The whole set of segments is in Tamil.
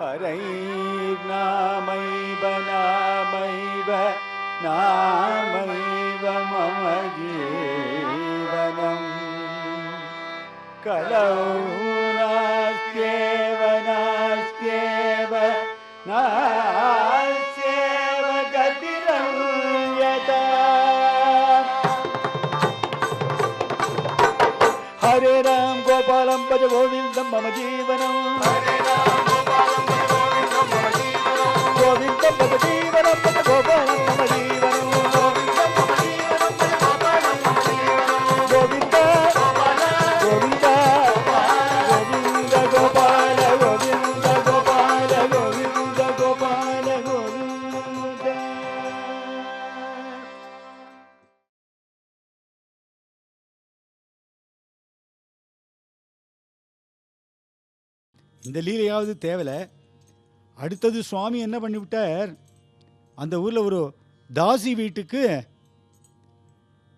हरैर्नामैव नामैव नामैव मम जीवनम् कलौ नास्त्येव नास्त्येव नास्त्येव गतिरन्यथा हरे राम गोपालं भज गोविन्दं मम जीवनं हरे राम गोपालं भज गोविन्दं मम जीवनं गोविन्दं भज जीवनं भज गोपालं मम जीवनं गोविन्दं मम जीवनं भज गोपालं मम जीवनं गोविन्द गोविन्द गोविन्द गोपाल गोविन्द गोपाल गोविन्द गोपाल गोविन्द இந்த லீலையாவது தேவலை. அடுத்தது சுவாமி என்ன பண்ணிவிட்டார், அந்த ஊரில் ஒரு தாசி வீட்டுக்கு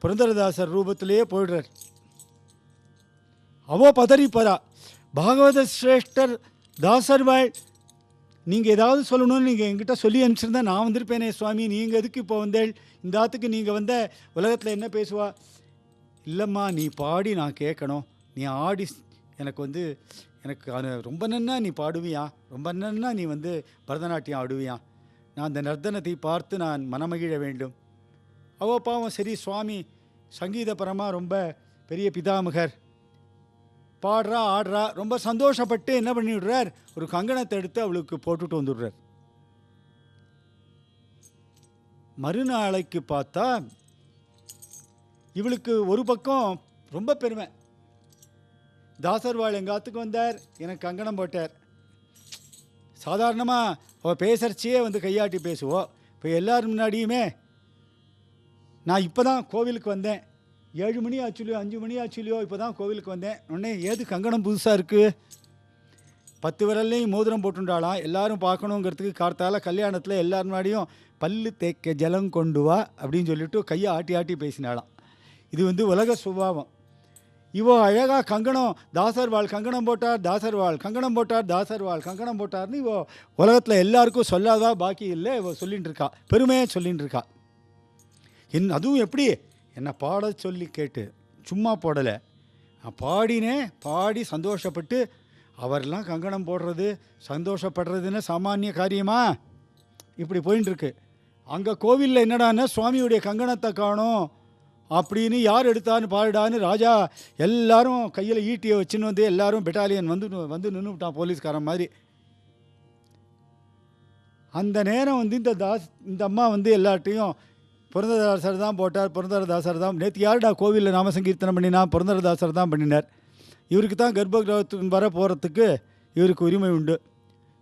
புரந்தரதாசர் ரூபத்திலேயே போயிடுறார். அவோ பதறிப்பறா, பாகவத சிரேஷ்டர் தாசர்வாள், நீங்கள் ஏதாவது சொல்லணும்னு நீங்கள் என்கிட்ட சொல்லி அனுப்பிச்சிருந்தா நான் வந்திருப்பேனே சுவாமி, நீங்கள் எதுக்கு இப்போ வந்தேள், இந்த ஆத்துக்கு நீங்கள் வந்த உலகத்தில் என்ன பேசுவா? இல்லைம்மா, நீ பாடி நான் கேட்கணும், நீ ஆடி எனக்கு எனக்கு ரொம்ப நன்னா நீ பாடுவியா, ரொம்ப நன்னா நீ பரதநாட்டியம் ஆடுவியா, நான் அந்த நர்த்தனத்தை பார்த்து நான் மனமகிழ வேண்டும். அவோ பாவம், சரி சுவாமி சங்கீதபரமாக ரொம்ப பெரிய பிதாமகர், பாடுறா ஆடுறா, ரொம்ப சந்தோஷப்பட்டு என்ன பண்ணி விடுறார், ஒரு கங்கணத்தை எடுத்து அவளுக்கு போட்டுட்டு வந்துடுறார். மறுநாளைக்கு பார்த்தா இவளுக்கு ஒரு பக்கம் ரொம்ப பெருமை, தாசர்வாள் எங்காத்துக்கு வந்தார், எனக்கு கங்கணம் போட்டார். சாதாரணமாக அவள் பேசுகிறச்சியே கையாட்டி பேசுவோம். இப்போ எல்லோரும் முன்னாடியுமே நான் இப்போ தான் கோவிலுக்கு வந்தேன், 7 மணி ஆச்சுலையோ 5 மணி ஆச்சுலையோ இப்போ தான் கோவிலுக்கு வந்தேன், உடனே ஏது கங்கணம் புதுசாக இருக்குது, 10 விரல்லையும் மோதிரம் போட்டுண்டாலாம், எல்லோரும் பார்க்கணுங்கிறதுக்கு கார்த்தால கல்யாணத்தில் எல்லாரும் முன்னாடியும் பல்லு தேக்க ஜலம் கொண்டு வா அப்படின்னு சொல்லிவிட்டு கையை ஆட்டி ஆட்டி பேசினாலாம். இது உலக சுபாவம். இவோ அழகாக கங்கணம், தாசர்வாள் கங்கணம் போட்டார், தாசர்வாள் கங்கணம் போட்டார், தாசர்வாள் கங்கணம் போட்டார்னு இவோ உலகத்தில் எல்லாருக்கும் சொல்லாதா பாக்கி இல்லை, இவோ சொல்லிகிட்டு இருக்கா, பெருமையை சொல்லிகிட்டு இருக்கா. அதுவும் எப்படி, என்னை பாட சொல்லி கேட்டு சும்மா போடலை, நான் பாடினேன், பாடி சந்தோஷப்பட்டு. அவரெல்லாம் கங்கணம் போடுறது சந்தோஷப்படுறதுன்னு சாமானிய காரியமா? இப்படி போயின்ட்டுருக்கு. அங்கே கோவிலில் என்னடான்னா சுவாமியுடைய கங்கணத்தை காணோம் அப்படின்னு, யார் எடுத்தான்னு பாருடான்னு ராஜா எல்லாரும் கையில் ஈட்டியை வச்சுன்னு எல்லாரும் பெட்டாலியன் வந்து நின்றுவிட்டான் போலீஸ்காரன் மாதிரி. அந்த நேரம் இந்த அம்மா எல்லாட்டையும் புரந்தரதாசர் தான் போட்டார், புரந்தரதாசர் தான், நேற்று யாருடா கோவிலில் நாம சங்கீர்த்தனம் பண்ணினா, புரந்தரதாசர் தான் பண்ணினார், இவருக்கு தான் கர்ப்பகிரகத்துக்கு வர போகிறதுக்கு இவருக்கு உரிமை உண்டு.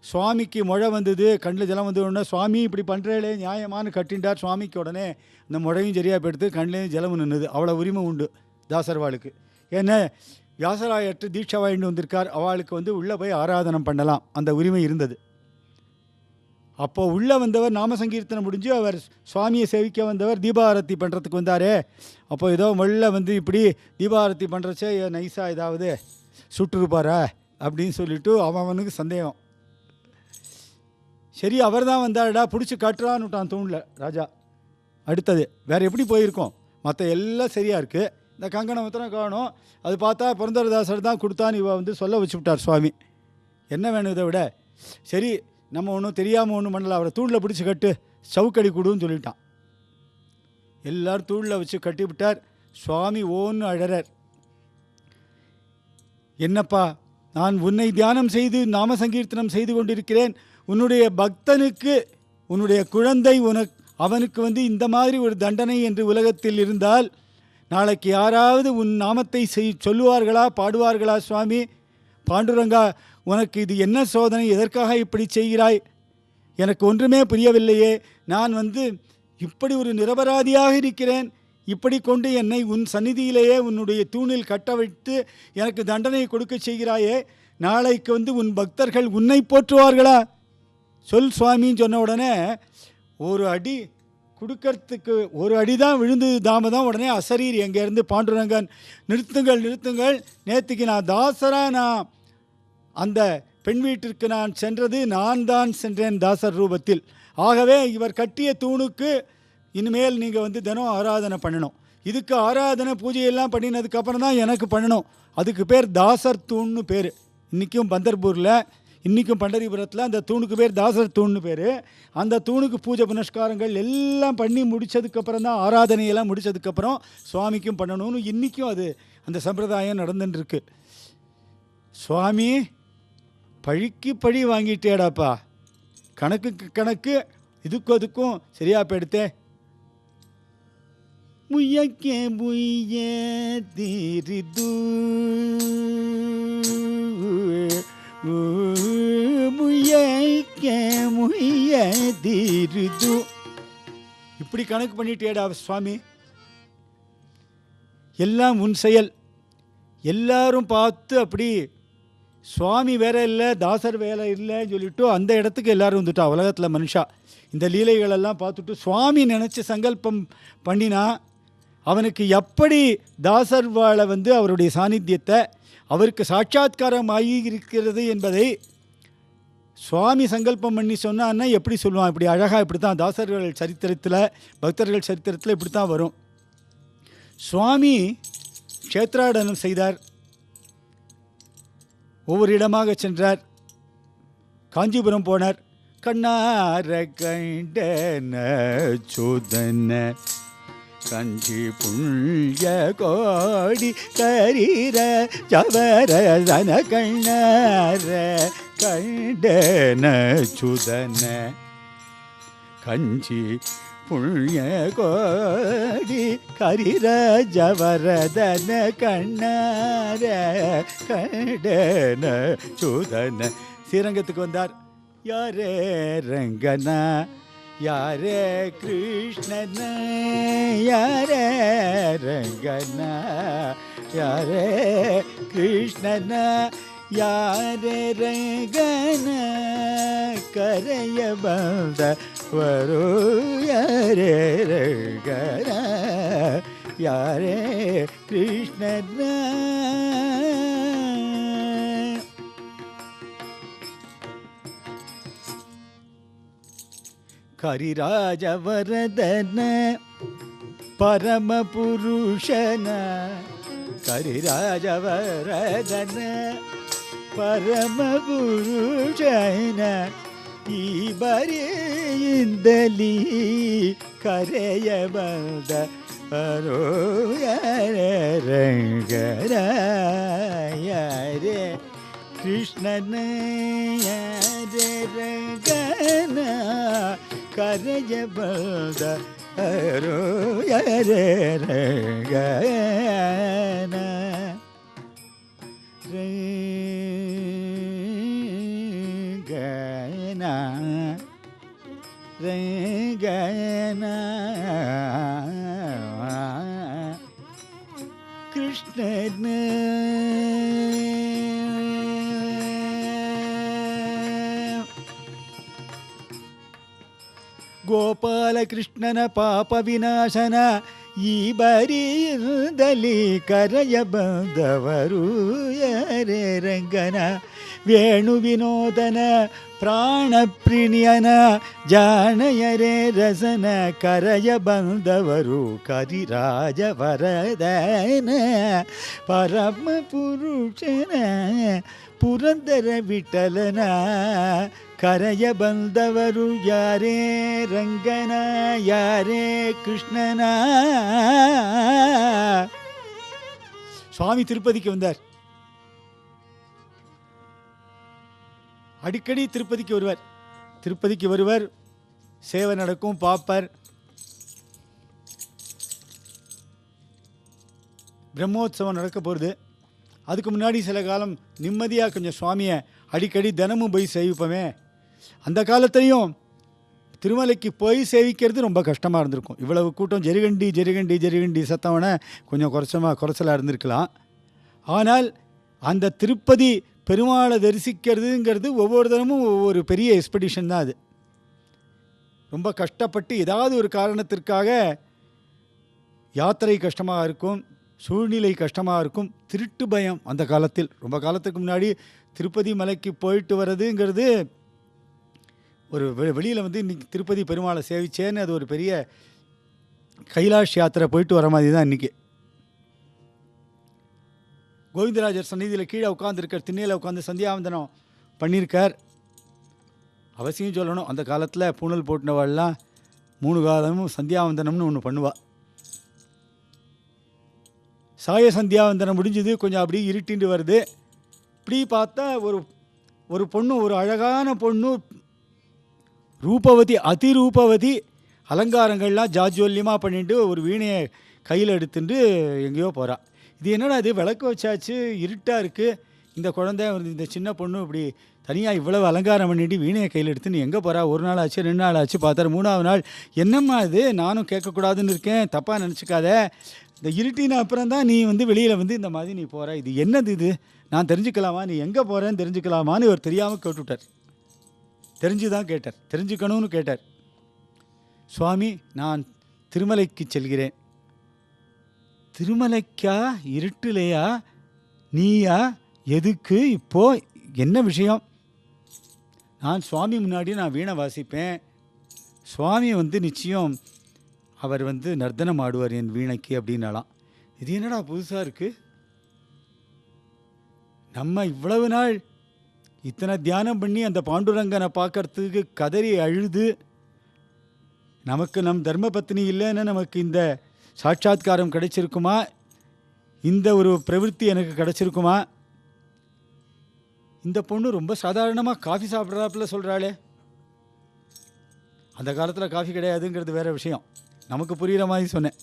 சுவாமிக்கு முழை வந்தது, கண்ணில் ஜலம் உடனே சுவாமி இப்படி பண்ணுறேளே நியாயமானு கட்டின்றார். சுவாமிக்கு உடனே இந்த முழையும் சரியாக போய்டுத்து, கண்ணிலேயும் ஜலம் நின்றுது. அவ்வளோ உரிமை உண்டு தாசர்வாளுக்கு. ஏன்னா வியாசராயற்று தீட்சா வாங்கிட்டு வந்திருக்கார், அவளுக்கு உள்ளே போய் ஆராதனம் பண்ணலாம், அந்த உரிமை இருந்தது. அப்போது உள்ளே வந்தவர் நாம சங்கீர்த்தனம் முடிஞ்சு அவர் சுவாமியை சேவிக்க வந்தவர் தீபாரத்தி பண்ணுறதுக்கு வந்தாரே. அப்போது ஏதோ முள்ள இப்படி தீபாரத்தி பண்ணுறச்சே நைஸாக ஏதாவது சுட்டுருப்பாரா அப்படின்னு சொல்லிவிட்டு அவனுக்கு சந்தேகம். சரி, அவர் தான் வந்தாடா, பிடிச்சி கட்டுறான்னு விட்டான் தூணில் ராஜா. அடுத்தது வேறு எப்படி போயிருக்கோம், மற்ற எல்லாம் சரியாக இருக்குது, இந்த கங்கணம் மாத்திரம் காணும். அது பார்த்தா புரந்தரதாசர் தான் கொடுத்தான்னு இவ சொல்ல வச்சு விட்டார் சுவாமி. என்ன வேணும் இதை விட? சரி, நம்ம ஒன்றும் தெரியாமல் ஒன்றும் பண்ணல, அவரை தூணில் பிடிச்சி கட்டு, சவுக்கடி கொடுன்னு சொல்லிட்டான். எல்லோரும் தூணில் வச்சு கட்டி விட்டார். சுவாமி ஓன்னு அழறார். என்னப்பா, நான் உன்னை தியானம் செய்து நாம சங்கீர்த்தனம் செய்து கொண்டிருக்கிறேன், உன்னுடைய பக்தனுக்கு, உன்னுடைய குழந்தை அவனுக்கு இந்த மாதிரி ஒரு தண்டனை என்று உலகத்தில் இருந்தால் நாளைக்கு யாராவது உன் நாமத்தை சொல்லுவார்களா, பாடுவார்களா? சுவாமி பாண்டுரங்கா, உனக்கு இது என்ன சோதனை, எதற்காக இப்படி செய்கிறாய்? எனக்கு ஒன்றுமே புரியவில்லையே. நான் இப்படி ஒரு நிரபராதியாக இருக்கிறேன், இப்படி கொண்டு என்னை உன் சந்நிதியிலேயே உன்னுடைய தூணில் கட்ட வைத்து எனக்கு தண்டனை கொடுக்க செய்கிறாயே, நாளைக்கு உன் பக்தர்கள் உன்னை போற்றுவார்களா? சொல் சுவாமின்னு சொன்ன உடனே ஒரு அடி கொடுக்கறதுக்கு ஒரு அடி தான் விழுந்தது தாமதம். உடனே அசரீர் எங்கேருந்து பாண்டுரங்கன், நிறுத்துங்கள் நிறுத்துங்கள், நேற்றுக்கு நான் தாசராக நான் அந்த பெண் வீட்டிற்கு நான் சென்றது நான் தான் சென்றேன் தாசர் ரூபத்தில். ஆகவே இவர் கட்டிய தூணுக்கு இனிமேல் நீங்கள் வந்து தினம் ஆராதனை பண்ணணும். இதுக்கு ஆராதனை பூஜையெல்லாம் பண்ணினதுக்கப்புறம் தான் எனக்கு பண்ணணும். அதுக்கு பேர் தாசர் தூண்னு பேர். இன்றைக்கும் பந்தர்பூரில், இன்றைக்கும் பண்டரிபுரத்தில் அந்த தூணுக்கு பேர் தாசர் தூண்னு பேர். அந்த தூணுக்கு பூஜை புனஸ்காரங்கள் எல்லாம் பண்ணி முடித்ததுக்கப்புறம் தான், ஆராதனையெல்லாம் முடித்ததுக்கப்புறம் சுவாமிக்கும் பண்ணணும்னு இன்றைக்கும் அது அந்த சம்பிரதாயம் நடந்துட்டுருக்கு. சுவாமி பழிக்கு பழி வாங்கிட்டேடாப்பா, கணக்குக்கு கணக்கு, இதுக்கும் அதுக்கும் சரியா போயிடுத்தே. முயக்கே முய்ய தீரிது முயக்கே முய்ய தீரிது, இப்படி கணக்கு பண்ணிட்டேடா சுவாமி, எல்லாம் உன் செயல். எல்லாரும் பார்த்து அப்படி சுவாமி வேற இல்லை, தாசர் வேலை இல்லைன்னு சொல்லிட்டு அந்த இடத்துக்கு எல்லாரும் வந்துட்டா. உலகத்தில் மனுஷா இந்த லீலைகளெல்லாம் பார்த்துட்டு சுவாமி நினச்சி சங்கல்பம் பண்ணினா அவனுக்கு எப்படி தாசர் வாழ வந்து அவருடைய சாநித்தியத்தை அவருக்கு சாட்சாத்காரம் ஆகி இருக்கிறது என்பதை சுவாமி சங்கல்பம் பண்ணி சொன்னான்னா எப்படி சொல்லுவான்? இப்படி அழகாக இப்படி தான் தாசர்கள் சரித்திரத்தில், பக்தர்கள் சரித்திரத்தில் இப்படி தான் வரும். சுவாமி க்ஷேத்ராடனம் செய்தார், ஒவ்வொரு இடமாக சென்றார், காஞ்சிபுரம் போனார். கண்ணார கண்டன சுதன கஞ்சி புண்ணிய கோடி கரீர ஜவரதன கண்ணார கண்டன சுதன கஞ்சி புண்ணிய கோடி கரீர ஜவரதன கண்ணார கண்டன சுதன. ஸ்ரீரங்கத்துக்கு வந்தார். யாரே ரங்கனா, யாரே கிருஷ்ணனா, யாரே ரங்கனா, யாரே கிருஷ்ணனா, யாரே ரங்கனா, கரைய பந்த வரு, யாரே ரங்கனா, யாரே கிருஷ்ணனா. கரிராஜவரதன பரமபுருஷன, கரிராஜவரதன பரமபுருஷன, ಈಬರಿಯಿಂದಲೀ ಕರೆಯ ಬಂದ ಅರೋಯರೆ ರಂಗರ ಯಾರೆ ಕೃಷ್ಣನ ಯಾರೆ ರಂಗನ ಕರೆಯ ಬಂದ ಅರೋಯರೆ ರಂಗನ ರಂಗನ ಕೃಷ್ಣನ ಗೋಪಾಲಕೃಷ್ಣನ ಪಾಪ ವಿನಾಶನ ಈ ಬರಿಯಿಂದಲೇ ಕರೆಯ ಬಂದವರು ಯಾರೇ ರಂಗನ ವೇಣು ವಿನೋದನ ಪ್ರಾಣಪ್ರಿಣಿಯನ ಜಾಣಯರೇ ರಸನ ಕರೆಯ ಬಂದವರು ಕರಿರಾಜವರದನ ಪರಮ ಪುರುಷನ ಪುರಂದರ ವಿಠಲನ ಕರೆಯ ಬಂದವರು ಯಾರೇ ರಂಗನ ಯಾರೇ கிருஷ்ணன. சுவாமி திருப்பதிக்கு வந்தார். அடிக்கடி திருப்பதிக்கு வருவர், சேவை நடக்கும், பாப்பர். பிரம்மோத்சவம் நடக்க போகிறது. அதுக்கு முன்னாடி சில காலம் நிம்மதியாக கொஞ்சம் சுவாமியை அடிக்கடி தினமும் போய் சேவிப்போமே. அந்த காலத்துலேயும் திருமலைக்கு போய் சேவிக்கிறது ரொம்ப கஷ்டமாக இருந்திருக்கும். இவ்வளவு கூட்டம் ஜெருகண்டி ஜெருகண்டி ஜெருகண்டி சத்தவன கொஞ்சம் குறைச்சலாக இருந்திருக்கலாம். ஆனால் அந்த திருப்பதி பெருமாளை தரிசிக்கிறதுங்கிறது ஒவ்வொரு தினமும் ஒவ்வொரு பெரிய எக்ஸ்பெடிஷன் தான். அது ரொம்ப கஷ்டப்பட்டு ஏதாவது ஒரு காரணத்திற்காக யாத்திரை கஷ்டமாக இருக்கும், சூழ்நிலை கஷ்டமாக இருக்கும். திருட்டு பயம் அந்த காலத்தில், ரொம்ப காலத்துக்கு முன்னாடி திருப்பதி மலைக்கு போயிட்டு வர்றதுங்கிறது ஒரு வெளியில் வந்து இன்றைக்கி திருப்பதி பெருமாளை சேவிச்சேன்னு அது ஒரு பெரிய கைலாஷ் யாத்திரை போயிட்டு வர மாதிரி தான் இன்றைக்கி. கோவிந்தராஜர் சந்நிதியில் கீழே உட்காந்துருக்கார், திண்ணையில் உட்காந்து சந்தியாவந்தனம் பண்ணியிருக்கார். அவசியம் சொல்லணும், அந்த காலத்தில் பூணல் போட்டினவாள்லாம் 3 காலமும் சந்தியாவந்தனம்னு ஒன்று பண்ணுவாள். சாய சந்தியாவந்தனம் முடிஞ்சது, கொஞ்சம் அப்படி இருட்டிண்டு வருது. இப்படி பார்த்தா ஒரு பொண்ணு, ஒரு அழகான பொண்ணு, ரூபவதி, அதிரூபவதி, அலங்காரங்கள்லாம் ஜாஜ்வல்யமாக பண்ணிட்டு ஒரு வீணையை கையில் எடுத்துட்டு எங்கேயோ போகிறா. இது என்னடா இது, விளக்கு வச்சாச்சு, இருட்டாக இருக்குது, இந்த குழந்தை இந்த சின்ன பொண்ணு இப்படி தனியாக இவ்வளவு அலங்காரம் பண்ணிட்டு வீணையை கையில் எடுத்துன்னு எங்கே போகிறா? 1 நாள் ஆச்சு, 2 நாள் ஆச்சு, பார்த்தாரு 3ஆவது நாள். என்னம்மா இது, நானும் கேட்கக்கூடாதுன்னு இருக்கேன், தப்பாக நினச்சிக்காத, இந்த இருட்டின அப்புறம் தான் நீ வந்து வெளியில் வந்து இந்த மாதிரி நீ போகிற, இது என்னது, இது நான் தெரிஞ்சுக்கலாமா, நீ எங்கே போகிறேன்னு தெரிஞ்சுக்கலாமான்னு இவர் தெரியாமல் கேட்டுவிட்டார். தெரிஞ்சு தான் கேட்டார், தெரிஞ்சுக்கணும்னு கேட்டார். சுவாமி, நான் திருமலைக்கு செல்கிறேன். திருமலைக்கா? இருட்டுலையா? நீயா? எதுக்கு இப்போ? என்ன விஷயம்? நான் சுவாமி முன்னாடி நான் வீணை வாசிப்பேன், சுவாமி வந்து நிச்சயம் அவர் வந்து நர்த்தனம் ஆடுவார் என் வீணைக்கு அப்படின்னாலாம். இது என்னடா புதுசாக இருக்குது, நம்ம இவ்வளவு நாள் இத்தனை தியானம் பண்ணி அந்த பாண்டுரங்கனை பார்க்கறதுக்கு கதறி அழுது, நமக்கு நம் தர்மபத்னி இல்லைன்னு நமக்கு இந்த சாட்சாத்காரம் கிடைச்சிருக்குமா, இந்த ஒரு பிரவೃತ್ತಿ எனக்கு கிடைச்சிருக்குமா? இந்த பொண்ணு ரொம்ப சாதாரணமாக காஃபி சாப்பிட்றாப்புல சொல்கிறாளே. அந்த காலத்தில் காஃபி கிடையாதுங்கிறது வேறு விஷயம், நமக்கு புரிகிற மாதிரி சொன்னேன்.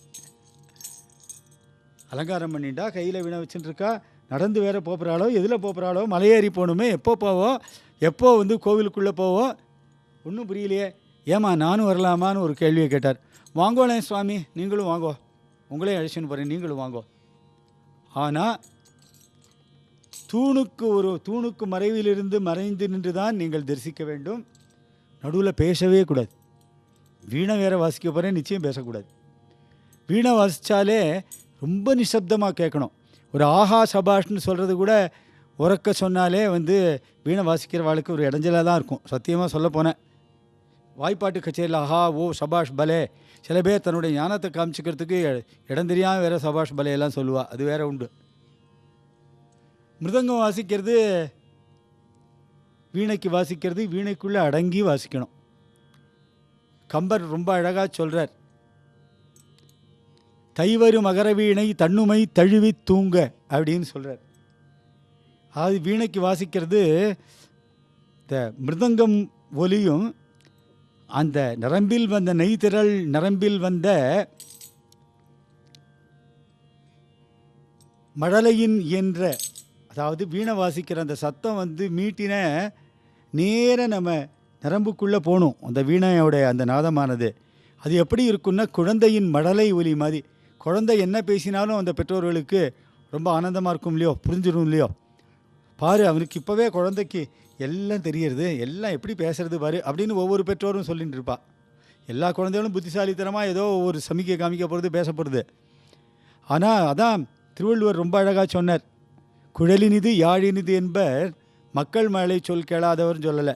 அலங்காரம் பண்ணிட்டா, கையில் வீணை வச்சுட்டு இருக்கா, நடந்து வேற போகிறாளோ, எதில் போகிறாளோ, மலையேறி போகணுமே, எப்போ போவோம், எப்போ வந்து கோவிலுக்குள்ளே போவோம், ஒன்றும் புரியலையே. ஏமா நானும் வரலாமான்னு ஒரு கேள்வியை கேட்டார். வாங்கோளேன் சுவாமி, நீங்களும் வாங்கோ, உங்களே அழைச்சின்னு போகிறேன், நீங்களும் வாங்கோ. ஆனால் தூணுக்கு மறைவிலிருந்து மறைந்து நின்று தான் நீங்கள் தரிசிக்க வேண்டும். நடுவில் பேசவே கூடாது. வீணை வேற வாசிக்க போகிறேன், நிச்சயம் பேசக்கூடாது. வீணை வாசித்தாலே ரொம்ப நிசப்தமாக கேட்கணும். ஒரு ஆஹா சபாஷ்னு சொல்கிறது கூட உறக்க சொன்னாலே வந்து வீணை வாசிக்கிற வாழ்க்கை ஒரு இடைஞ்சலாக தான் இருக்கும். சத்தியமாக சொல்ல போனேன், வாய்ப்பாட்டு கச்சேரியில் ஆஹா ஓ சபாஷ் பலே, சில பேர் தன்னுடைய ஞானத்தை காமிச்சிக்கிறதுக்கு இடம் தெரியாமல் வேறு சபாஷ் பலையெல்லாம் சொல்லுவாள், அது வேற உண்டு. மிருதங்கம் வாசிக்கிறது, வீணைக்கு வாசிக்கிறது, வீணைக்குள்ளே அடங்கி வாசிக்கணும். கம்பர் ரொம்ப அழகாக சொல்கிறார், தைவரு மகர வீணை தன்னுமை தழுவி தூங்க அப்படின்னு சொல்கிறார். அது வீணைக்கு வாசிக்கிறது இந்த மிருதங்கம் ஒலியும் அந்த நரம்பில் வந்த நெய்திரள் நரம்பில் வந்த மழலையின் என்ற, அதாவது வீணை வாசிக்கிற அந்த சத்தம் வந்து மீட்டின நேர நம்ம நரம்புக்குள்ளே போகணும். அந்த வீணையோடைய அந்த நாதமானது அது எப்படி இருக்குன்னா, குழந்தையின் மழலை ஒலி மாதிரி. குழந்தை என்ன பேசினாலும் அந்த பெற்றோர்களுக்கு ரொம்ப ஆனந்தமாக இருக்கும் இல்லையோ, புரிஞ்சிடும் இல்லையோ. பாரு, அவனுக்கு இப்போவே குழந்தைக்கு எல்லாம் தெரியறது, எல்லாம் எப்படி பேசுறது பாரு அப்படின்னு ஒவ்வொரு பெற்றோரும் சொல்லிட்டு இருப்பா. எல்லா குழந்தைகளும் புத்திசாலித்தனமாக ஏதோ ஒரு சமிக்கை காமிக்க போகிறது, பேச போகிறது. ஆனால் அதான் திருவள்ளுவர் ரொம்ப அழகாக சொன்னார், குழலினிது யாழினிது என்பர் மக்கள் மழலை சொல் கேளாதவர்னு சொல்லலை.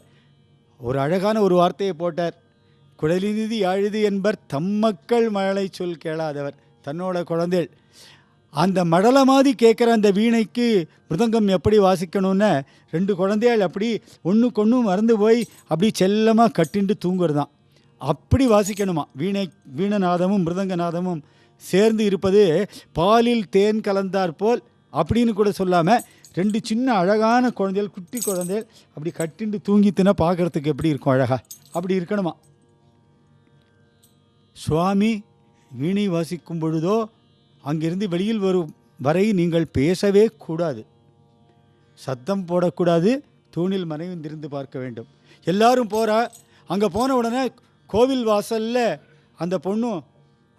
ஒரு அழகான ஒரு வார்த்தையை போட்டார், குழலினிது யாழிது என்பர் தம் மக்கள் மழலை சொல் கேளாதவர். தன்னோட குழந்தைகள் அந்த மழலை மாதிரி கேட்குற அந்த வீணைக்கு மிருதங்கம் எப்படி வாசிக்கணும்னு 2 குழந்தைகள் அப்படி ஒன்றுக்கு மறந்து போய் அப்படி செல்லமாக கட்டிண்டு தூங்குறதான். அப்படி வாசிக்கணுமா. வீணநாதமும் மிருதங்கநாதமும் சேர்ந்து இருப்பது பாலில் தேன் கலந்தார் போல் அப்படின்னு கூட சொல்லாமல் 2 சின்ன அழகான குழந்தைகள், குட்டி குழந்தைகள் அப்படி கட்டிண்டு தூங்கித்துனா பார்க்குறதுக்கு எப்படி இருக்கும், அழகாக அப்படி இருக்கணுமா. சுவாமி வீணை வாசிக்கும் பொழுதோ அங்கிருந்து வெளியில் வரும் வரை நீங்கள் பேசவே கூடாது, சத்தம் போடக்கூடாது, தூணில் மறைந்திருந்து பார்க்க வேண்டும். எல்லாரும் போகிறா. அங்கே போன உடனே கோவில் வாசலில் அந்த பொண்ணும்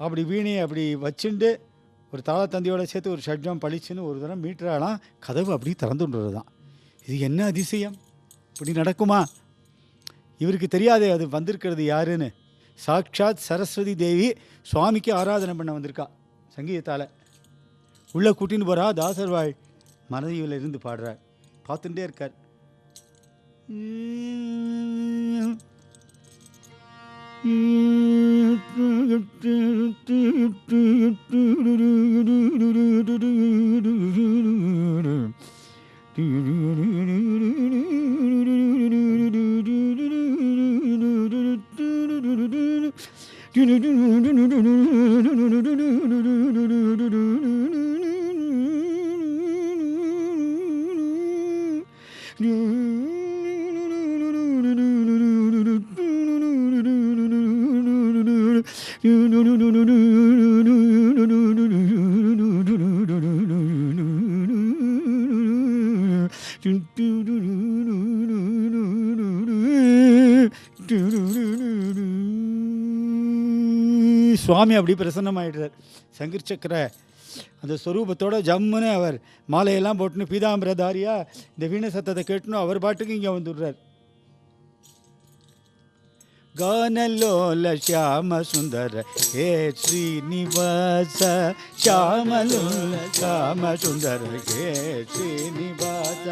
அப்படி வீணையை அப்படி வச்சுண்டு ஒரு தாளத்தந்தியோடு சேர்த்து ஒரு ஷட்ஜம் பளிச்சுன்னு ஒரு தரம் மீட்டராலாம், கதவு அப்படி திறந்துன்றது தான். இது என்ன அதிசயம், இப்படி நடக்குமா? இவருக்கு தெரியாதே அது வந்திருக்கிறது யாருன்னு. சாட்சாத் சரஸ்வதி தேவி சுவாமிக்கு ஆராதனை பண்ண வந்திருக்கா சங்கீதத்தால். உள்ளே கூட்டின்னு போகிறா. தாசர்வாள் மனதியில் இருந்து பாடுறார், பார்த்துட்டே இருக்கார். சுவாமி அப்படி பிரசன்னமாயிடுறார். சங்கீர் சக்கர அந்த ஸ்வரூபத்தோட ஜம்முன்னு அவர் மாலையெல்லாம் போட்டுன்னு பீதாம்பரதாரியா இந்த வீண சத்தத்தை கேட்டுன்னு அவர் பாட்டுக்கு இங்கே வந்துடுறார். गानलोल श्याम सुंदर हे श्रीनिवास श्यामलोल श्याम सुंदर हे श्रीनिवास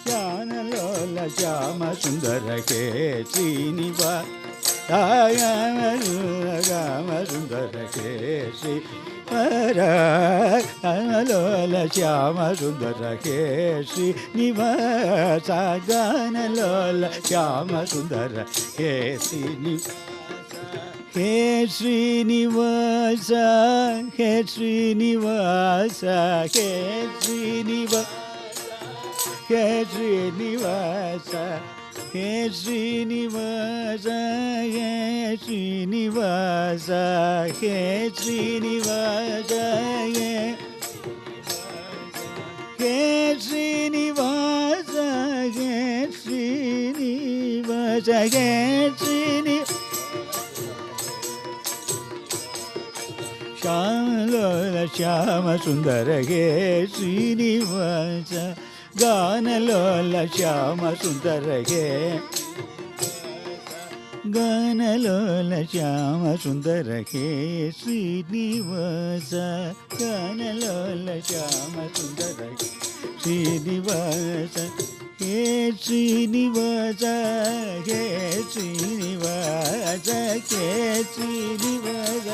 गानलोल श्याम सुंदर हे श्रीनिवास श्याम सुंदर हे श्री गानलोल श्याम सुंदर हे श्रीनिवास गानलोल श्याम सुंदर हे हे श्रीनिवास हे श्रीनिवास हे श्रीनिवास हे श्रीनिवास हे श्रीनिवास हे श्रीनिवास हे श्रीनिवास हे श्रीनिवास हे श्रीनिवास हे श्रीनिवास श्यामलोल श्याम सुंदर हे श्रीनिवास गानलोल श्याम सुंदर हे गानलोल श्याम सुंदर हे श्रीनिवास गानलोल श्याम सुंदर श्रीनिवास हे श्रीनिवास हे श्रीनिवास हे श्रीनिवास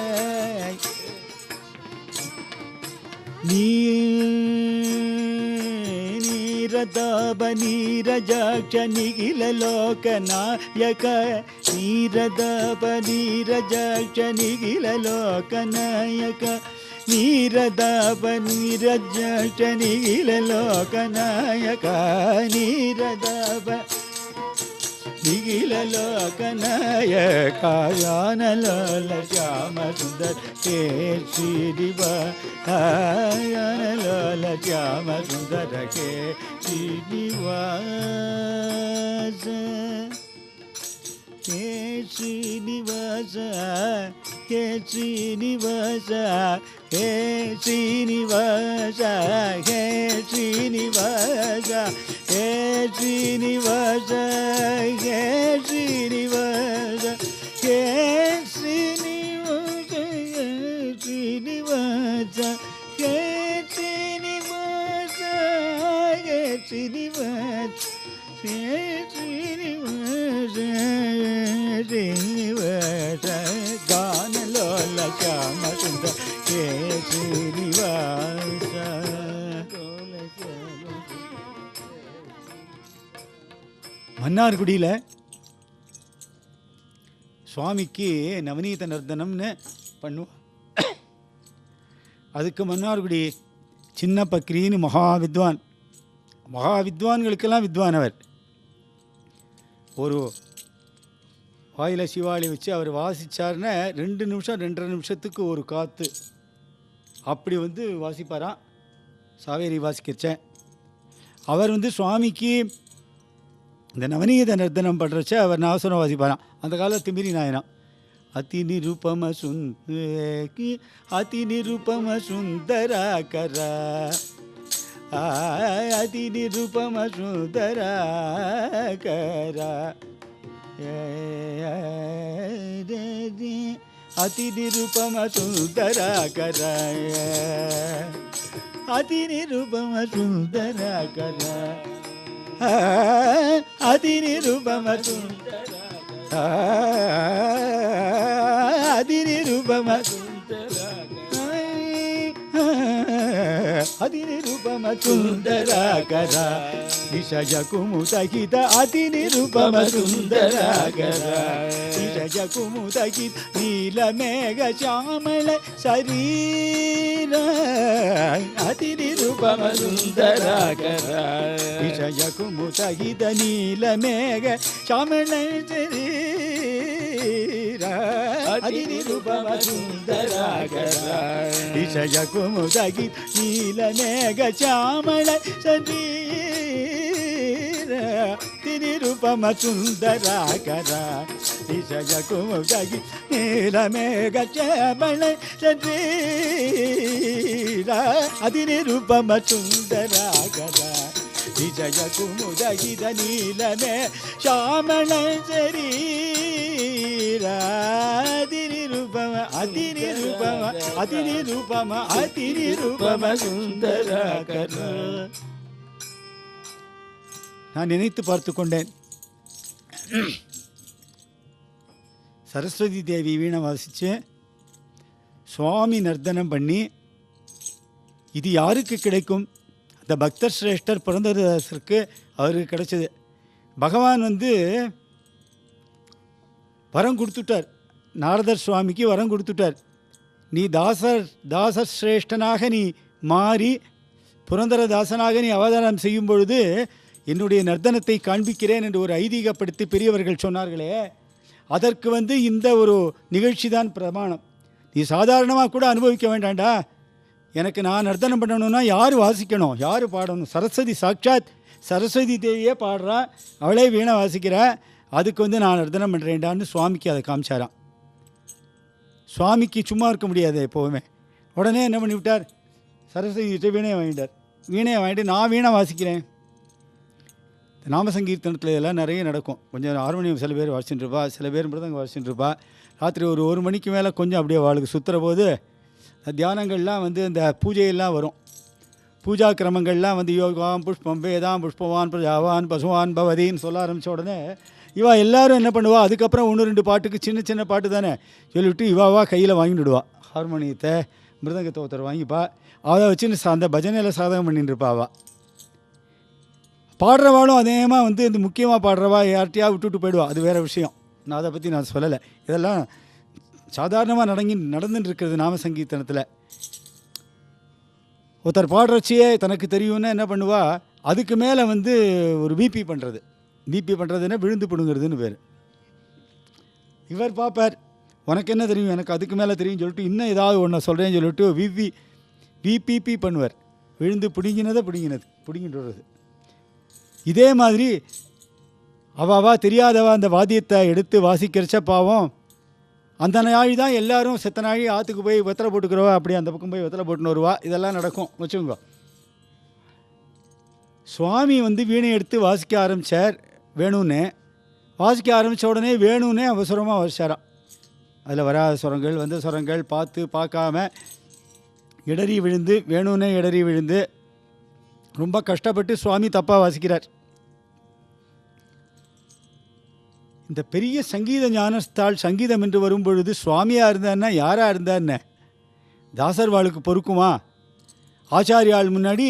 नीरदाब नीरजाक्ष निखिल लोकनायक नीरदाब नीरजाक्ष निखिल लोकनायक नीरदाब नीरजाक्ष निखिल लोकनायक नीरदाब निखिल लोकनायक गानलोल श्याम सुंदर हे श्रीनिवास गानलोल श्याम सुंदर हे श्रीनिवास हे श्रीनिवास हे श्रीनिवास हे श्रीनिवास हे श्रीनिवास हे श्रीनिवास हे श्रीनिवास हे श्रीनिवास श्रीनिवास हे श्रीनिवास हे श्रीनिवास हे श्रीनिवास श्रीनिवास गानलोल श्याम सुंदर हे श्रीनिवास மன்னார்குடியில் சுவாமிக்கு நவநீத நர்த்தனம்னு பண்ணுவோம். அதுக்கு மன்னார்குடி சின்ன பக்ரின்னு மகாவித்வான்களுக்கெல்லாம் வித்வானவர். ஒரு வாயில் சிவாலி வச்சு அவர் வாசித்தார்னா 2 நிமிஷம் 2.5 நிமிஷத்துக்கு ஒரு காற்று அப்படி வாசிப்பாராம். சாவேரி வாசிக்கிறச்சேன் அவர் சுவாமிக்கு இந்த நவநீத நர்த்தனம் பண்ணுறச்ச அவர் நாசனம் வாசிப்பாராம். அந்த காலத்து திமிரி நாயனம் அதி நிருபம சுந்தராகர அதி நிருபம சுந்தராகர அதி நிருபம சுந்தராகர அதி நிருபம சுந்தராகர அதி நிருபம அதி நிருபம அதி நிருபம சுந்தராகர விஷய குமுதகித அதி நிருபம சுந்தராகர விஷய குமுதகித நீலமேக சாமள சரீர அதி நிருபம சுந்தராகர விஷய குமுதகித நீலமேக சாமள சரீர அதி நிருபம சுந்தராகர விஷய குமுதகித நீலமேக சாமள சரீர தினிருபம சுந்தராகர விஷய குமுதகித நீலமேக சாமள சரீர அதினிருபம சுந்தராகர விஷய குமுதகித நீலமே சாமள சரீர அதினிருபம அதினிருபம சுந்தராகர. நான் நினைத்து பார்த்து கொண்டேன், சரஸ்வதி தேவி வீணை வாசிச்சு சுவாமி நர்த்தனம் பண்ணி இது யாருக்கு கிடைக்கும்? அந்த பக்தர் சிரேஷ்டர் புரந்தரதாசருக்கு அவருக்கு கிடைச்சது. பகவான் வரம் கொடுத்துட்டார், நாரதர் சுவாமிக்கு வரம் கொடுத்துட்டார். நீ தாசர் சிரேஷ்டனாக நீ மாறி புரந்தரதாசனாக நீ அவதாரம் செய்யும் பொழுது என்னுடைய நர்த்தனத்தை காண்பிக்கிறேன் என்று ஒரு ஐதீகப்படுத்தி பெரியவர்கள் சொன்னார்களே, அதற்கு இந்த ஒரு நிகழ்ச்சி தான் பிரமாணம். நீ சாதாரணமாக கூட அனுபவிக்க வேண்டாண்டா. எனக்கு நான் நர்த்தனம் பண்ணணும்னா யார் வாசிக்கணும், யார் பாடணும்? சரஸ்வதி சாட்சாத் சரஸ்வதி தேவியே பாடுறா, அவளே வீணை வாசிக்கிறா, அதுக்கு நான் நர்த்தனம் பண்ணுறேன்டான்னு சுவாமிக்கு அதை காமிச்சாராம். சுவாமிக்கு சும்மா இருக்க முடியாது எப்போவுமே. உடனே என்ன பண்ணிவிட்டார், சரஸ்வதி வீணையை வாங்கிட்டார். வீணையை வாங்கிட்டு நான் வீணை வாசிக்கிறேன். நாம சங்கீர்த்தனத்தில் இதெல்லாம் நிறைய நடக்கும். கொஞ்சம் ஹார்மோனியம் சில பேர் வாசிச்சுட்டு இருப்பா, சில பேர் மிருதங்க வாசிச்சுட்டு இருப்பா. ராத்திரி ஒரு மணிக்கு மேலே கொஞ்சம் அப்படியே அவளுக்கு சுற்றுற போது தியானங்கள்லாம் இந்த பூஜையெல்லாம் வரும். பூஜா கிரமங்கள்லாம் யோகாம் புஷ்பம் வேதாம் புஷ்பவான் பிரஜாவான் பசுவான் பவதின்னு சொல்ல ஆரம்பித்த உடனே இவா எல்லோரும் என்ன பண்ணுவா, அதுக்கப்புறம் 1-2 பாட்டுக்கு சின்ன பாட்டு தானே சொல்லிவிட்டு இவாவா கையில் வாங்கிடுவா. ஹார்மோனியத்தை மிருதங்கத்தை ஒருத்தர் வாங்கிப்பா, அதை வச்சுன்னு அந்த பஜனையில் சாதகம் பண்ணிட்டு இருப்பாவா. பாடுறவாளும் அதேமாக இந்த முக்கியமாக பாடுறவா யார்ட்டையா விட்டுட்டு போயிடுவா, அது வேறு விஷயம். நான் அதை பற்றி நான் சொல்லலை. இதெல்லாம் சாதாரணமாக நடந்துட்டு இருக்கிறது நாம சங்கீர்த்தனத்தில். ஒருத்தர் பாடுறச்சியே தனக்கு தெரியும்னா என்ன பண்ணுவா, அதுக்கு மேலே ஒரு பிபி பண்ணுறதுன்னா விழுந்து பிடுங்கிறதுன்னு பேர். இவர் பார்ப்பார், உனக்கு என்ன தெரியும், எனக்கு அதுக்கு மேலே தெரியும் சொல்லிட்டு இன்னும் ஏதாவது ஒன்று சொல்கிறேன்னு சொல்லிட்டு விபிபி பண்ணுவார். விழுந்து பிடிங்கிட்டு வர்றது. இதே மாதிரி அவா தெரியாதவா அந்த வாத்தியத்தை எடுத்து வாசிக்கிறச்ச பாவம் அந்த நாழி தான் எல்லோரும் செத்த நாழி ஆற்றுக்கு போய் வெத்தலை போட்டுக்கிறவா, அப்படி அந்த பக்கம் போய் வெத்தலை போட்டுன்னு வருவா. இதெல்லாம் நடக்கும் வச்சுக்கோங்க. சுவாமி வீணை எடுத்து வாசிக்க ஆரம்பித்தார். வேணும்னே வாசிக்க ஆரம்பித்த உடனே வேணும்னே அவசரமாக வாசிச்சாராம். அதில் வராத சுரங்கள் வந்த சுரங்கள் பார்க்காம இடறி விழுந்து வேணும்னே இடறி விழுந்து ரொம்ப கஷ்டப்பட்டு சுவாமி தப்பாக வாசிக்கிறார். இந்த பெரிய சங்கீத ஞானஸ்தாள் சங்கீதம் என்று வரும்பொழுது சுவாமியாக இருந்தான்னா யாராக இருந்தான்னு தாசர்வாளுக்கு பொறுக்குமா? ஆச்சாரியாள் முன்னாடி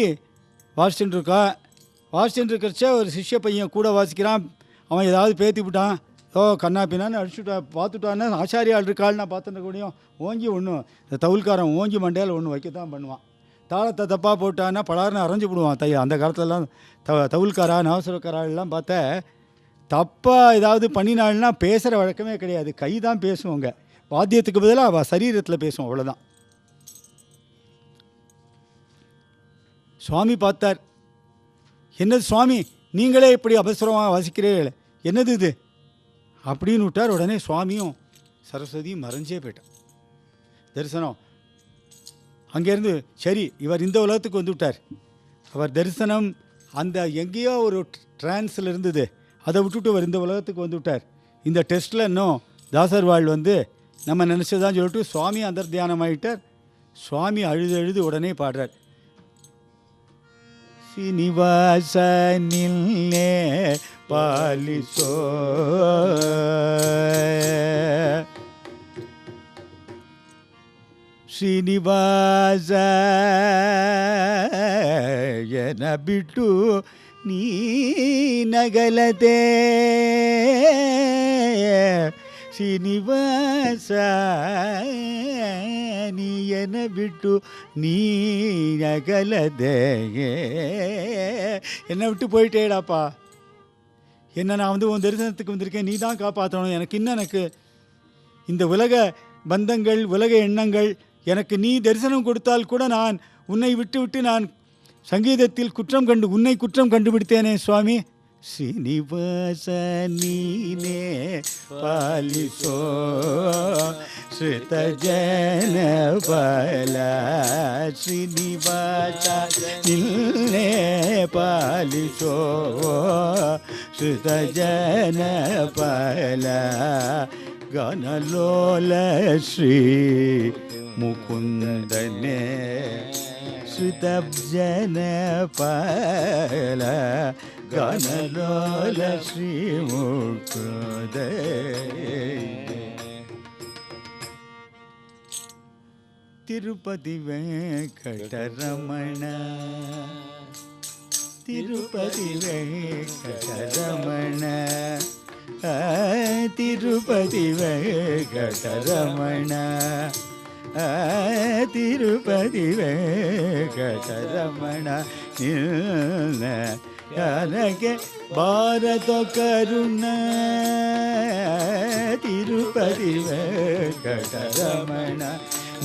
வாசிச்சுட்டு இருக்கிறச்ச ஒரு சிஷ்ய பையன் கூட வாசிக்கிறான். அவன் ஏதாவது பேத்தி விட்டான், கண்ணா பின்னான்னு அடிச்சுட்டா பார்த்துட்டான்னா ஆச்சாரியாள் இருக்காள்னா பார்த்துட்டு கூடியும் ஓங்கி ஒன்று இந்த தவுல்காரன் ஓங்கி மண்டையில் ஒன்று வைக்கத்தான் பண்ணுவான். தாளத்தை தப்பாக போட்டான்னா பலார்னு அரைஞ்சு விடுவான். அந்த காலத்துலலாம் தவுல்காரா நவசுரக்காரெல்லாம் பார்த்தா தப்பாக ஏதாவது பண்ணினாள்னா பேசுகிற வழக்கமே கிடையாது, கை தான் பேசுவோங்க. வாத்தியத்துக்கு பதிலாக அவள் சரீரத்தில் பேசுவோம், அவ்வளோதான். சுவாமி பார்த்தார், என்னது சுவாமி நீங்களே இப்படி அவசரமாக வாசிக்கிறீர்கள், என்னது இது அப்படின்னு விட்டார். உடனே சுவாமியும் சரஸ்வதியும் மறைஞ்சே போயிட்டார். தரிசனம் அங்கேருந்து சரி இவர் இந்த உலகத்துக்கு விட்டார். அவர் தரிசனம் அந்த எங்கேயோ ஒரு டிரான்ஸில் இருந்தது, அதை விட்டுட்டு அவர் இந்த உலகத்துக்கு விட்டார். இந்த டெஸ்ட்டில் இன்னும் தாசர்வாள் நம்ம நினச்சதான் சொல்லிட்டு சுவாமி அந்தர்த்தியானம் ஆகிட்டார். சுவாமி அழுது உடனே பாடுறார், ಶ್ರೀನಿವಾಸ ನಿಲ್ಲೆ ಪಾಲಿಸೋ ಶ್ರೀನಿವಾಸ ಎನ ಬಿಟ್ಟು ನೀ ನಗಲದೆ ಶ್ರೀನಿವಾಸ ನೀಯನ ಬಿಟ್ಟು நீ நகலதே என்னை விட்டு போயிட்டேடாப்பா. என்ன நான் உன் தரிசனத்துக்கு வந்திருக்கேன், நீ தான் காப்பாற்றணும். எனக்கு இந்த உலக பந்தங்கள், உலக எண்ணங்கள், எனக்கு நீ தரிசனம் கொடுத்தால் கூட நான் உன்னை விட்டு நான் சங்கீதத்தில் உன்னை குற்றம் கண்டுபிடித்தேனே சுவாமி. ಶ್ರೀನಿವಾಸ ನೀನೇ ಪಾಲಿಸೋ ಶ್ರುತ ಜನ ಬಲ ಶ್ರೀನಿವಾಸ ನೀನೇ ಪಾಲಿಸೋ ಶ್ರುತ ಜನ ಬಲ ಗಾನಲೋಲ ಶ್ರೀ ಮುಕುಂದನೇ ಶ್ರುತ ಜನ ಬಲ ಗಾನಲೋಲ ಶ್ರೀ ಮುಕುಂದ. ತಿರುಪತಿ ವೆಂಕಟರಮಣ ತಿರುಪತಿ ವೆಂಕಟರಮಣ ತಿರುಪತಿ ವೆಂಕಟರಮಣ ತಿರುಪತಿ ವೆಂಕಟರಮಣ ನನಗೆ ಭಾರತ ಕರುಣ ತಿರುಪತಿ ವೆಂಕಟರಮಣ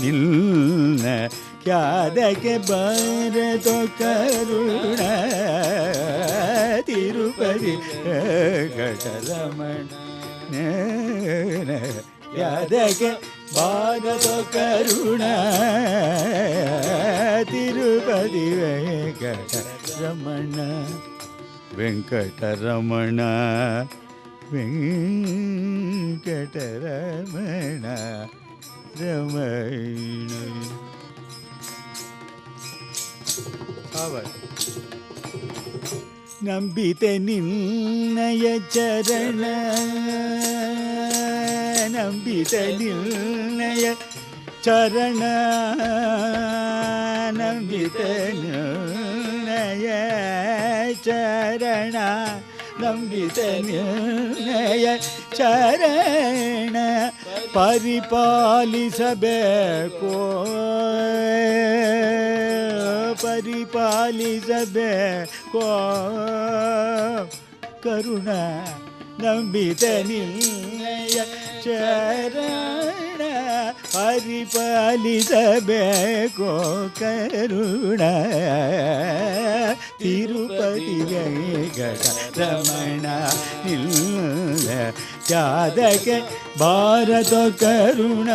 ನಿನ್ನ ಕ್ಯಾದಕ್ಕೆ ಭಾರತ ಕರುಣ ತಿರುಪತಿ ವೆಂಕಟರಮಣ ಕ್ಯಾದಕ್ಕೆ ಭಾರತ ಕರುಣ ತಿರುಪತಿ ವೆಂಕಟರಮಣ ವೆಂಕಟರಮಣ ವೆಂಕಟರಮಣ ರಮಣ. ನಂಬಿತೆ ನಿನ್ನಯ ಚರಣ ನಂಬಿತೆ ನಿನ್ನಯ ಚರಣ ನಂಬಿತೆ ನಿನ್ನಯ ಚರಣ ನಂಬಿತೆ ನಿನ್ನಯ ಚರಣ ಪರಿಪಾಲಿಸಬೇಕೋ ಪರಿಪಾಲಿಸಬೇಕೋ ಕರುಣ ನಂಬಿತೆ ನಿನ್ನಯ ಚರಣ ಪರಿಪಾಲಿಸಬೇಕೋ ಕರುಣ ತಿರುಪತಿ ವೆಂಕಟರಮಣ ನಿಲ್ಲ ತ್ಯಾದಕ್ಕೆ ಭಾರತ ಕರುಣ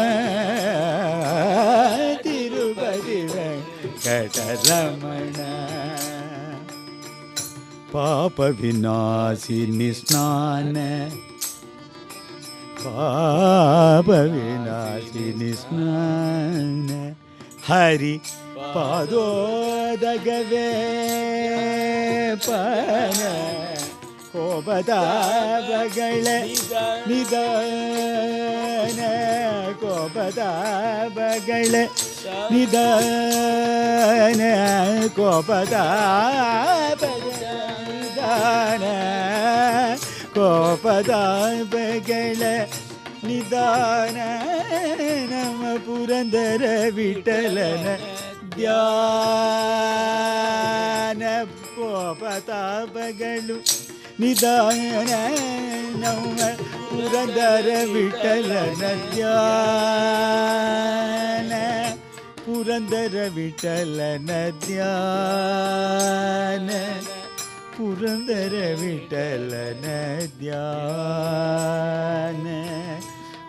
ತಿರುಪತಿ ವೆಂಕಟರಮಣ. ಪಾಪ ವಿನಾಶಿನಿ ಸ್ನಾನ ಪಾಪ ವಿನಾಶಿನಿ ಸ್ನಾನ ಹರಿ ಪಾದೋದಗವೇ ಪನ ಕೋಪದಾಪಗಳ ನಿಧಾನ ಕೋಪದಾಪಗಳ ನಿಧಾನ ಕೋಪದಾಪಗಳ ನಿಧಾನ ಕೋಪದಾಪಗಳ ನಿಧಾನ ನಮ್ಮ ಪುರಂದರ ವಿಠಲನ ಧ್ಯಾನ ಕೋಪತಾಪಗಳು ನಿಧಾನ ನಮ್ಮ ಪುರಂದರ ವಿಠಲನ ಧ್ಯಾನ ಪುರಂದರ ವಿಠಲನ ಧ್ಯಾನ ಪುರಂದರ ವಿಠಲನ ಧ್ಯಾನ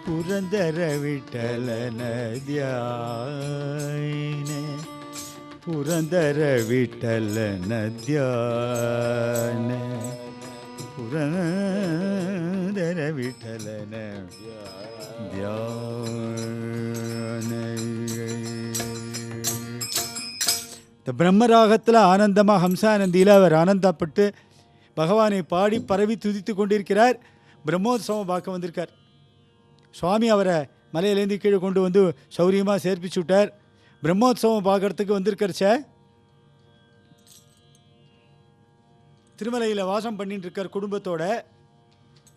ಪುರಂದರ ವಿಠಲನ ಧ್ಯಾನ ಪುರಂದರ ವಿಠಲನ ಧ್ಯಾನ ಪುರಂದರ ವಿಠಲನ ಧ್ಯಾನ. இந்த பிரம்மராகத்தில் ஆனந்தமாக ஹம்சானந்தியில் அவர் ஆனந்தப்பட்டு பகவானை பாடி பரவி துதித்து கொண்டிருக்கிறார். பிரம்மோத்சவம் பார்க்க வந்திருக்கார். சுவாமி அவரை மலையிலேருந்து கீழே கொண்டு வந்து சௌரியமாக சேர்ப்பிச்சு விட்டார். பிரம்மோத்சவம் பார்க்குறதுக்கு வந்திருக்கிறச்ச திருமலையில் வாசம் பண்ணிட்டு இருக்கார் குடும்பத்தோட.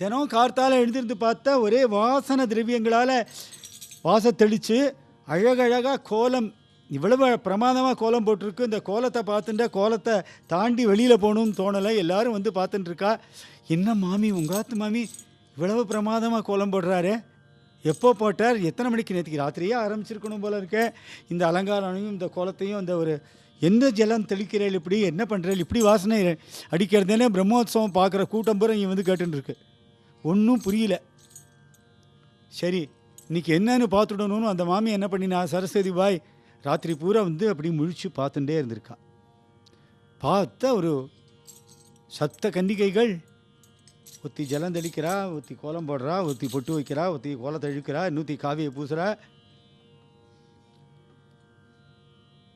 தினம் கார்த்தால் எழுந்திருந்து பார்த்தா ஒரே வாசன திரவியங்களால் வாசத்தெளித்து அழகழகாக கோலம், இவ்வளவு பிரமாதமாக கோலம் போட்டிருக்கு. இந்த கோலத்தை பார்த்துட்டா கோலத்தை தாண்டி வெளியில் போகணும்னு தோணலை. எல்லோரும் வந்து பார்த்துட்டுருக்கா. என்ன மாமி, உங்காத்து மாமி இவ்வளவு பிரமாதமாக கோலம் போடுறாரு, எப்போ போட்டார், எத்தனை மணிக்கு? நேற்றுக்கு ராத்திரியே ஆரம்பிச்சிருக்கணும் போல இருக்க. இந்த அலங்காரனையும் இந்த கோலத்தையும் இந்த ஒரு எந்த ஜலம் தெளிக்கிறேள், இப்படி என்ன பண்ணுறேள், இப்படி வாசனை அடிக்கிறதுனே பிரம்மோத்சவம் பார்க்குற கூட்டம் பூரா இங்கே வந்து கேட்டுருக்கு. ஒன்றும் புரியல. சரி, இன்றைக்கி என்னன்னு பார்த்துடணும்னு அந்த மாமி என்ன பண்ணினா, சரஸ்வதி பாய் ராத்திரி பூரா வந்து அப்படி முழிச்சு பார்த்துட்டே இருந்திருக்கா. பார்த்தா ஒரு சப்த கன்னிகைகள், ஒத்தி ஜலம் தெளிக்கிறா, ஒத்தி கோலம் போடுறா, ஒத்தி பொட்டு வைக்கிறா, ஒத்தி கோலத்தை அழுக்கிறா, இன்னொத்தி காவியை பூசுகிறா.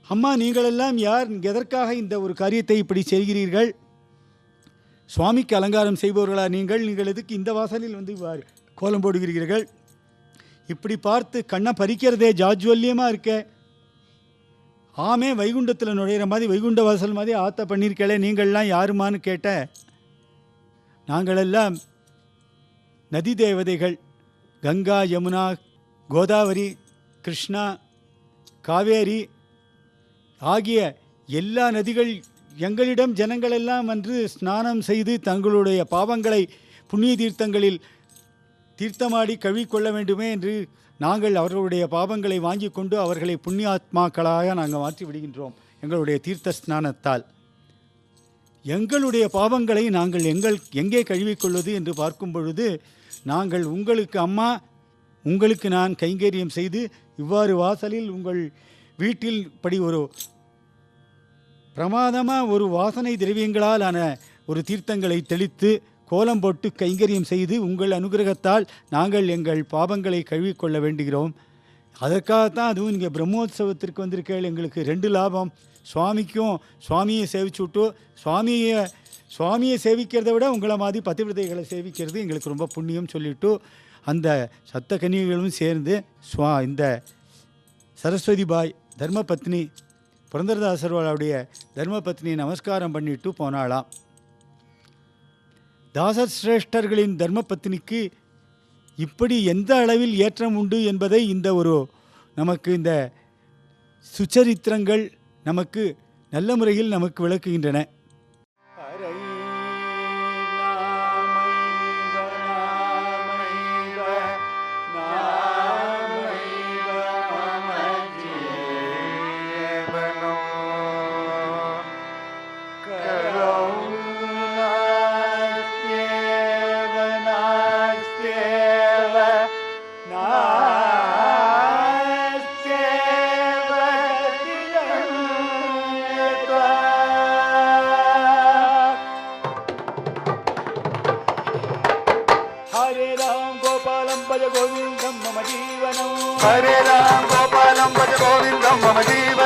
அம்மா, நீங்களெல்லாம் யார், எதற்காக இந்த ஒரு காரியத்தை இப்படி செய்கிறீர்கள்? சுவாமிக்கு அலங்காரம் செய்பவர்களா நீங்கள்? நீங்கள் எதுக்கு இந்த வாசலில் வந்து கோலம் போடுகிறீர்கள்? இப்படி பார்த்து கண்ணை பறிக்கிறதே ஜாஜ்வல்யமாக இருக்கே. ஆமே வைகுண்டத்தில் நுழையிற மாதிரி வைகுண்ட வாசல் மாதிரி ஆத்த பண்ணியிருக்கலே, நீங்கள்லாம் யாருமான்னு கேட்ட, நாங்களெல்லாம் நதி தேவதைகள். கங்கா, யமுனா, கோதாவரி, கிருஷ்ணா, காவேரி ஆகிய எல்லா நதிகள் எங்களிடம் ஜனங்களெல்லாம் வந்து ஸ்நானம் செய்து தங்களுடைய பாவங்களை புண்ணிய தீர்த்தங்களில் தீர்த்தமாடி கழுவிக்கொள்ள வேண்டுமே என்று நாங்கள் அவர்களுடைய பாவங்களை வாங்கி கொண்டு அவர்களை புண்ணியாத்மாக்களாக நாங்கள் மாற்றி விடுகின்றோம். எங்களுடைய தீர்த்த ஸ்நானத்தால் எங்களுடைய பாவங்களை நாங்கள் எங்கே கழுவிக்கொள்வது என்று பார்க்கும் பொழுது, நாங்கள் உங்களுக்கு அம்மா, உங்களுக்கு நான் கைங்கரியம் செய்து இவ்வாறு வாசலில் உங்கள் வீட்டில் படி ஒரு பிரமாதமாக ஒரு வாசனை திரவியங்களால் ஆன ஒரு தீர்த்தங்களை தெளித்து கோலம் போட்டு கைங்கரியம் செய்து உங்கள் அனுகிரகத்தால் நாங்கள் எங்கள் பாவங்களை கழுவிக்கொள்ள வேண்டுகிறோம். அதற்காகத்தான் அதுவும் இங்கே பிரம்மோத்சவத்திற்கு வந்திருக்கேள். எங்களுக்கு 2 லாபம். சுவாமிக்கும் சுவாமியை சேவிச்சு விட்டு, சுவாமியை சேவிக்கிறத விட உங்களை மாதிரி பதிவிரதைகளை சேவிக்கிறது எங்களுக்கு ரொம்ப புண்ணியம் சொல்லிவிட்டு, அந்த சப்த கன்னிகைகளும் சேர்ந்து இந்த சரஸ்வதி பாய் தர்மபத்னி புரந்தரதாசருடைய தர்மபத்னியை நமஸ்காரம் பண்ணிட்டு போனாளாம். தாசர் சிரேஷ்டர்களின் தர்மபத்னிக்கு இப்படி எந்த அளவில் ஏற்றம் உண்டு என்பதை இந்த ஒரு நமக்கு இந்த சுச்சரித்திரங்கள் நமக்கு நல்ல முறையில் நமக்கு விளக்குகின்றன. Hare Ram Gopalam Bhaja Govindam Mama Jeevanam